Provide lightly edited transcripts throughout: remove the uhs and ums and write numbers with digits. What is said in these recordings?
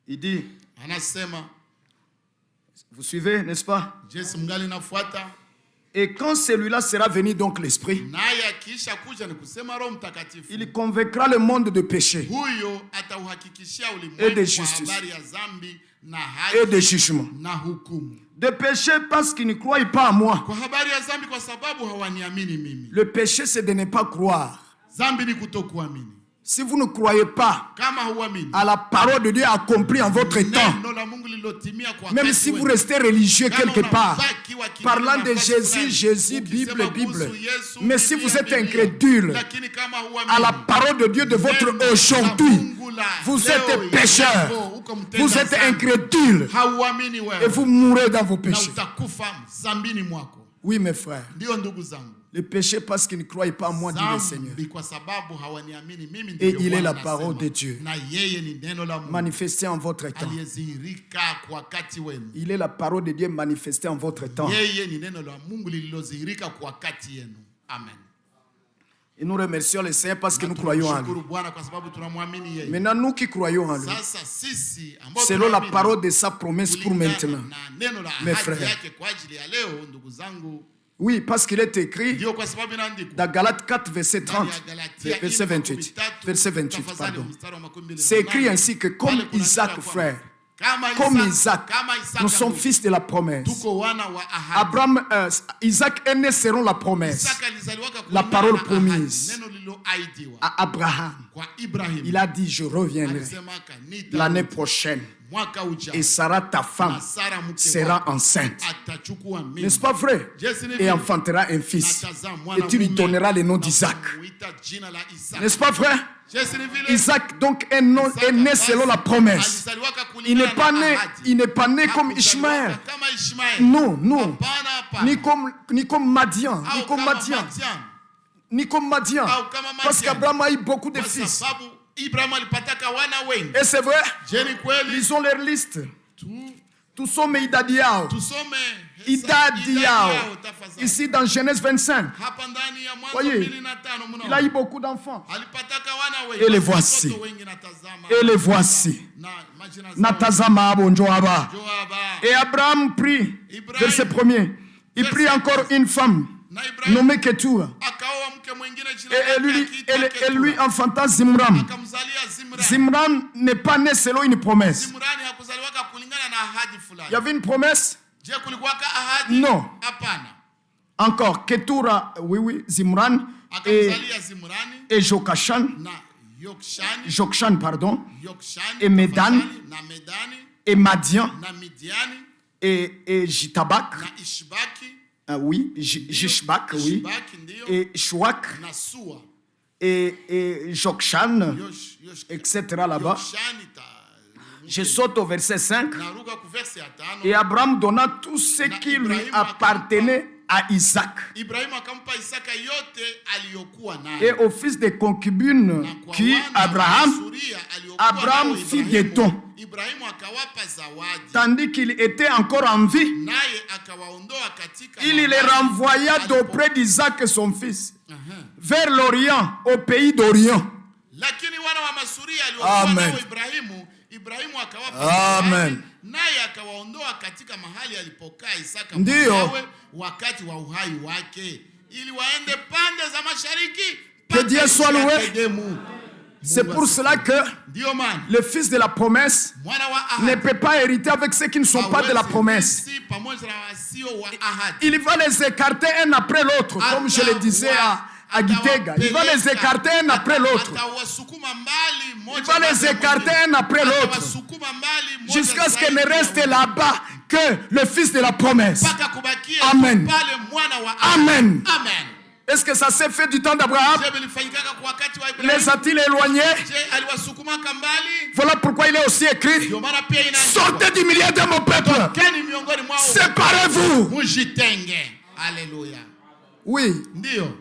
Il dit, anasema, vous suivez, n'est-ce pas? Yesu mngali nafuata. Et quand celui-là sera venu, donc l'Esprit, Naye akisha kuja ni kusema Roho Mtakatifu. il convaincra le monde de péché Huyo atauhakikishia et de ulimwengu kwa justice habari ya dhambi na et de haki jugement. na hukumu. De péché parce qu'ils ne croient pas à moi. Kwa habari ya dhambi kwa sababu hawaniamini mimi. Le péché, c'est de ne pas croire. Dhambi ni kutokuamini. Si vous ne croyez pas Kama huamini à la parole de Dieu accomplie en votre temps, neno la Mungu lilotimia kwa même wakati si vous wenu, restez religieux kama quelque part, unabaki wa kidini parlant de nafasi Jésus, fulani, Jésus, ukisema Bible, Bible, kuhusu Yesu, mais si Biblia, vous êtes Biblia, incrédule lakini kama à la huamini parole de Dieu de votre neno la aujourd'hui, Mungu la vous leo êtes pécheur, yako, uko mtenda vous êtes dhambi, incrédule hauamini et wewe vous mourrez dans vos na péchés. utakufa dhambini mwako. Oui, mes frères, Ndio ndugu zangu, le péché parce qu'ils ne croient pas en moi, dit le Seigneur. dhambi kwa sababu hawaniamini mimi, Et ndivyo il est Bwana la anasema. parole de Dieu, Na yeye ni neno la Mungu manifestée en votre temps. aliyedhihirika kwa wakati wenu. Il est la parole de Dieu manifestée en votre temps. Yeye ni neno la Mungu lililodhihirika kwa wakati yenu. Amen. Et nous remercions le Seigneur parce que nous croyons en lui. Tunamshukuru Bwana kwa sababu tunamwamini yeye. Maintenant, nous qui croyons en lui, Sasa sisi ambao selon la tunaamini parole de sa promesse pour kulingana maintenant. na neno la Mes ahadi frères. yake kwa ajili ya leo, ndugu zangu, Oui, parce qu'il est écrit ndio kwa sababu inaandikwa dans Galates 4, verset ndani 30, ya Galatia verset 28. 4:13, Verset 28, tafadhali pardon. mstari wa 28. C'est écrit ainsi que comme Pale kuna Isaac, andikwa frère, kwamba, comme Isaac, kama Isaka nous sommes ndugu, fils de la promesse. tuko wana wa ahadi. Abraham, Isaac est né selon la promesse. Isaka alizaliwaka La kulingana parole na ahadi, promise. neno lililoahidiwa À Abraham, kwa Ibrahim. il a dit, je reviendrai Alisemaka, nitarudi l'année prochaine mwaka ujao et Sarah, ta femme, na Sara mke sera wako enceinte. atachukua mimba. N'est-ce pas vrai? Jesse ni Et vile. enfantera un fils. Natazaa Et mwana tu lui mume, donneras le nom na d'Isaac. kumuita jina la Isaka. N'est-ce pas vrai? Jesse ni vile. Isaac donc est né selon la promesse. Alizaliwaka Il n'est kulingana pas na né, ahadi. il n'est pas né comme Hakuzaliwaka Ishmaël. kama Ishmael. Non, non. Hapana, hapana. Ni comme Madian. Au Ni comme kama Madian. Madian. Ni comme Madian. Au kama Parce Madian. qu'Abraham a eu beaucoup de Kwa fils. sababu Ibrahim alipataka wana wengi. Et c'est vrai, Je ni kweli. ils ont leur liste. Tu- Tous sont Meidadiao. Tusome Idadiao. tafadhali. Ici dans Genèse 25. Hapa ndani ya Mwanzo Voyez, 25 mnaona. il a eu beaucoup d'enfants. Alipataka wana wengi. Et les Watoto voici. wengi natazama. Et les voici. Na majina zao. Natazama Abonjoaba. Joaba. Et Abraham prit, Ibrahim. verset 1er, il prit encore une femme Na Ibrahim nommée Ketura. akaoa mke mwingine jina Et lake lui, akiitwa elle lui Ketura. enfanta Zimram. Akamzalia Zimran. Zimran n'est pas né selon une promesse. Zimrani hakuzaliwaka kulingana na ahadi fulani. Il y avait une promesse? Je kulikuwaka ahadi? Non. Hapana. Encore, Ketura, oui, Zimran Akamzalia Zimrani et Jokashan, na Yokshani, Jokshan, pardon, Yokshani et Medan. na Medani et Madian na Midiani et Jitabak, na Ishbaki, oui, Jishbak, oui, Ishbaki ndio et Shuak na Sua, et Jokshan, Yosh etc. là-bas. Yokshani ta Je saute au verset 5. naruka ku verse ya 5. Et Abraham donna tout ce qui lui appartenait à Isaac Ibrahim akampa Isaka yote aliyokuwa et nayo. au fils des concubines Na kwa qui wana Abraham, wa Suria aliyokuwa Abraham nao fit Ibrahimu, des dons. Ibrahimu akawapa zawadi, tandis qu'il était encore en vie, naye akawaondoa katika il les mahali renvoya alipo- d'auprès d'Isaac son fils, Aha. vers l'Orient, au pays d'Orient. Lakini wana wa Masuria aliokuwa Amen. nao Ibrahimu akawapa Amen. zawadi, naye akawaondoa katika mahali alipokaa Isaka Ndiyo. mwanawe wakati wa uhai wake, ili waende pande za mashariki Que Dieu soit nchi ya loué. Edomu. C'est Mungu pour cela que Ndio maana le fils de la promesse mwana wa ne ahadi peut pas hériter avec ceux qui ne sont pas de la hawezi promesse. kurithi pamoja na wasio wa ahadi. Il va les écarter un après l'autre, comme je le disais à Gitega. Il va les écarter un après l'autre. Il va les écarter un après l'autre, jusqu'à ce qu'il ne reste là-bas que le fils de la promesse. Amen. Amen. Amen. Est-ce que ça s'est fait du temps d'Abraham? Je vilifanyikaka kwa wakati wa Ibrahimu. Les a-t-il éloignés? Je aliwasukumaka mbali. Voilà pourquoi il est aussi écrit: Ndio maana pia inaandikwa, sortez du milieu de mon peuple, tokeni miongoni mwao, séparez-vous. mujitenge. Haleluya. Oui, Ndio.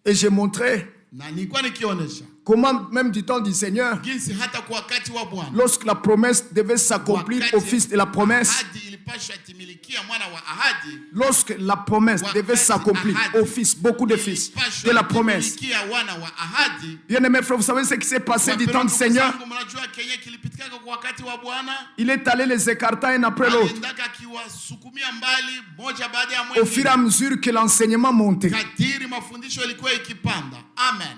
et j'ai montré Na nilikuwa nikionyesha comment, même du temps du Seigneur, jinsi hata kwa wakati wa Bwana lorsque la promesse devait s'accomplir au fils de la promesse, ahadi ilipaswa timilikia mwana wa ahadi. lorsque la promesse devait s'accomplir au fils, beaucoup de fils de la promesse. Timilikia wana wa ahadi. Bien aimés frères, vous savez ce qui s'est passé du temps du Seigneur? Il est allé les écartant un après l'autre. Au fur et à mesure que l'enseignement montait. Amen.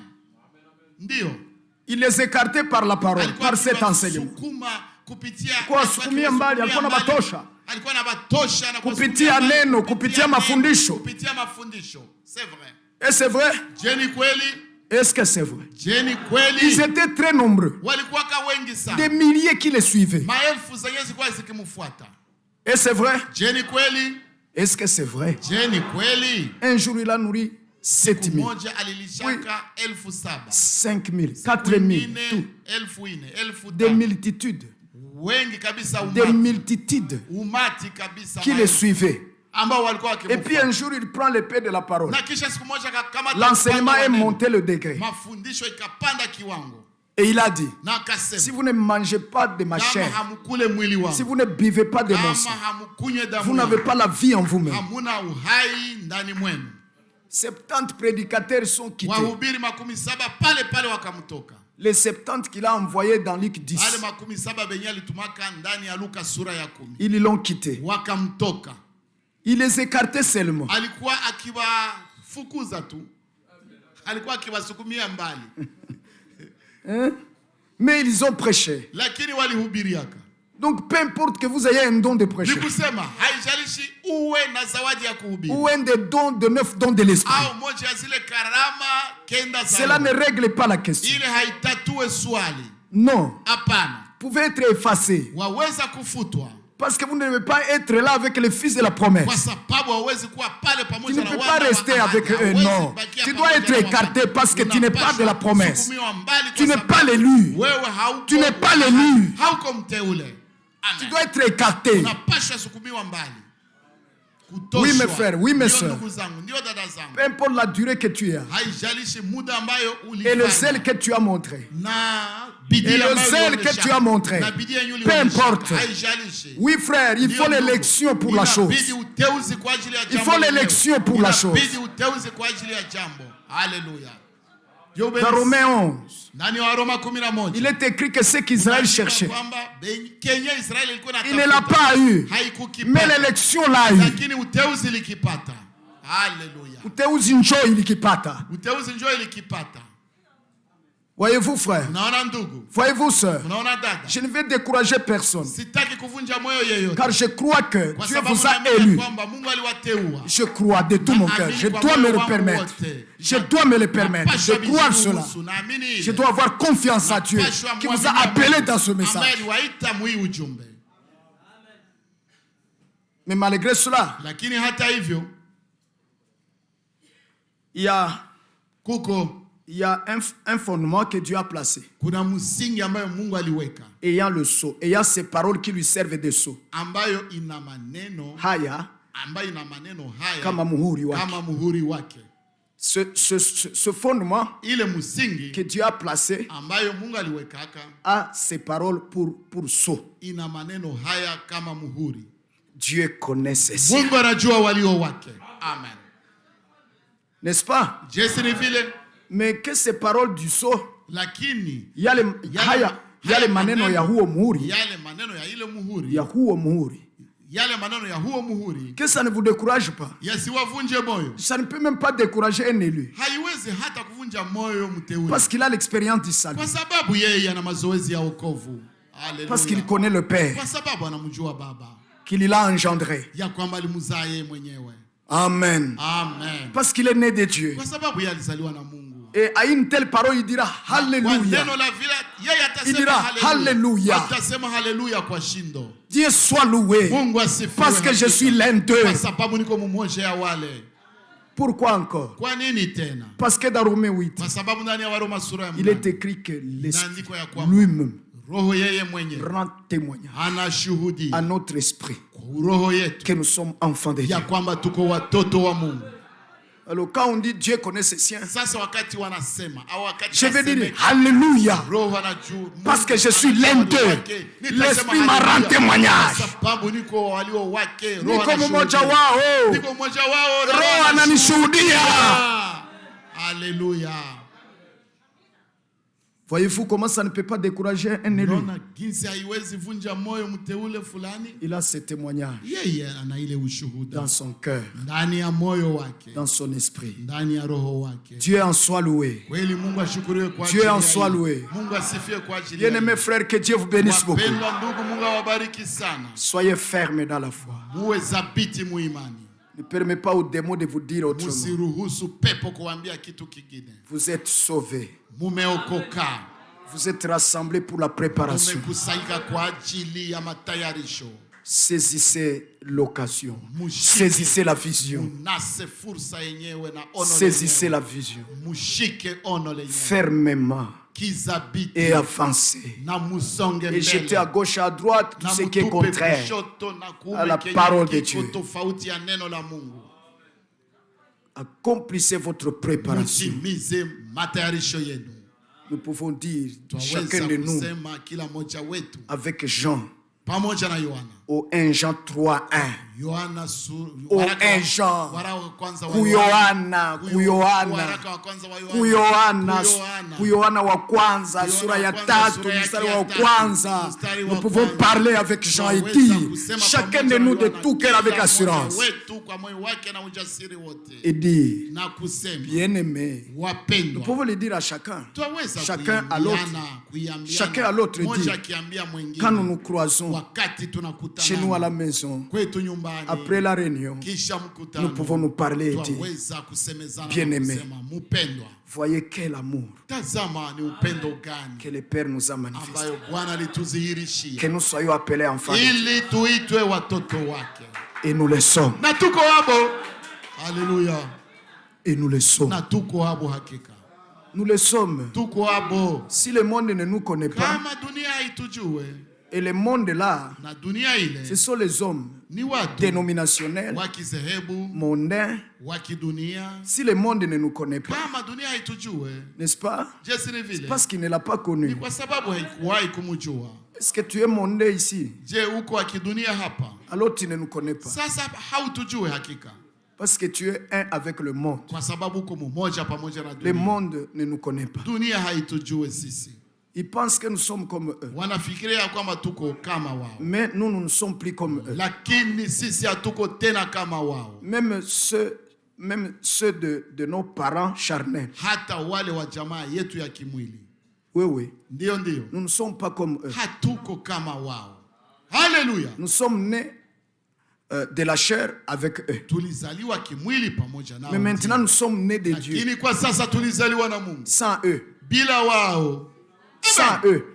Il les écartait par la parole, par cet enseignement. Kwa sukumia mbali, alikuwa na batosha. Kupitia neno, kupitia mafundisho. C'est vrai. Et c'est vrai? Est-ce que c'est vrai? Ils étaient très nombreux. Des milliers qui les suivaient. Et c'est vrai? Est-ce que c'est vrai? Un jour, il a nourri 7 000. Oui. 5 000, 4 000, tout. Des multitudes. Des multitudes qui les suivaient. Et puis un jour, il prend l'épée de la parole. L'enseignement est monté le degré. Et il a dit, si vous ne mangez pas de ma chair, si vous ne buvez pas de mon sang, vous n'avez pas la vie en vous-même. 70 prédicateurs sont quittés. Les 70 qu'il a envoyés dans Luc 10, ils l'ont quitté. Il les écartait seulement. Mais ils ont prêché. Donc peu importe que vous ayez un don de prêcher ou un des dons de 9 dons de l'esprit, cela ne règle pas la question. Non. Vous pouvez être effacé parce que vous ne devez pas être là avec les fils de la promesse. Tu ne peux pas rester avec eux, non. Tu dois être écarté parce que tu n'es pas de la promesse. Tu n'es pas l'élu. Tu n'es pas l'élu. Tu dois être écarté. Oui, mes frères, oui, mes soeurs. Peu importe la durée que tu as et le zèle que tu as montré. Et le zèle que tu as montré. Peu importe. Oui, frère, il faut l'élection pour la chose. Il faut l'élection pour la chose. Dans Romains 11, il est écrit que ce qu'Israël cherchait, il ne l'a pas eu, mais l'élection l'a eu. Uteuzi njoo ilikipata. Voyez-vous, frère? Voyez-vous, sœur? Je ne vais décourager personne. Car je crois que Dieu vous a élu. Je crois de tout mon cœur. Je dois me le permettre. Je dois me le permettre. Je crois cela. Je dois avoir confiance à Dieu qui vous a appelé dans ce message. Mais malgré cela, il y a un fondement que Dieu a placé. Ayant le sceau, ayant ces paroles qui lui servent de sceau. Haya, kama muhuri wake. Ce fondement que Dieu a placé a ces paroles pour sceau. Dieu connaît ses siens. Amen. N'est-ce pas? Mais que ces paroles du sceau, yale maneno ya huo muhuri, que ça ne vous décourage pas. Ça ne peut même pas décourager un élu. Parce qu'il a l'expérience du salut. Parce qu'il connaît le Père, qu'il l'a engendré. Amen. Parce qu'il est né de Dieu. Et à une telle parole, il dira Alléluia. Il dira Alléluia. Dieu soit loué. Parce que je suis l'un d'eux. Pourquoi encore? Parce que dans Romains 8, il est écrit que l'Esprit lui-même rend témoignage à notre esprit que nous sommes enfants de Dieu. Alors quand on dit Dieu connaît ses siens, je vais dire Alléluia, parce que je suis l'un d'eux. L'Esprit m'a rendu témoignage. Niko mmoja wao, Roho ananishuhudia. Alléluia. Voyez-vous comment ça ne peut pas décourager un élu? Il a ce témoignage dans son cœur, dans son esprit. Dieu en soit loué. Dieu en soit loué. Bien-aimés frères, que Dieu vous bénisse beaucoup. Soyez fermes dans la foi. Ne permettez pas aux démons de vous dire autrement. Vous êtes sauvés. Vous êtes rassemblés pour la préparation. Saisissez l'occasion. Saisissez la vision. Saisissez la vision. Fermement. Et avancez. Et jetez à gauche et à droite tout ce qui est contraire à la parole de Dieu. Accomplissez votre préparation. Nous pouvons dire, chacun de nous, avec Jean, au 1 Jean 3, 1. Au 1 Jean, Yohana wa kwanza, sura ya 3, mstari wa kwanza. Nous pouvons parler avec Jean et dire, chacun de nous de tout cœur avec assurance. Et dire, bien-aimé, nous pouvons le dire à chacun. Chacun à l'autre. Chacun à l'autre dit, quand nous nous croisons chez nous à la maison, après la réunion, nous pouvons nous parler et dire, bien-aimé, voyez quel amour que le Père nous a manifesté. Que nous soyons appelés enfants. Et nous le sommes. Alléluia. Et nous le sommes. Nous le sommes. Si le monde ne nous connaît pas, et le monde là, ce sont les hommes dénominationnels, mondains. Si le monde ne nous connaît pas, n'est-ce pas? C'est parce qu'il ne l'a pas connu. Est-ce que tu es mondain ici? Alors tu ne nous connais pas. Parce que tu es un avec le monde. Le monde ne nous connaît pas. Ils pensent que nous sommes comme eux. Mais nous ne sommes plus comme eux. Même ceux de nos parents charnels. Oui. Nous ne sommes pas comme eux. Alléluia. Nous sommes nés de la chair avec eux. Mais maintenant nous sommes nés de Dieu. Sans eux. Sans eux.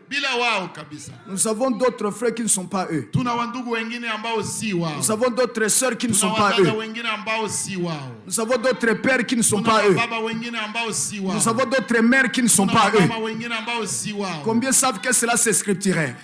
Nous avons d'autres frères qui ne sont pas eux. Nous avons d'autres sœurs qui ne sont pas eux. Nous avons d'autres pères qui ne sont pas eux. Nous avons d'autres mères qui ne sont pas eux. Combien savent que cela c'est scripturaire?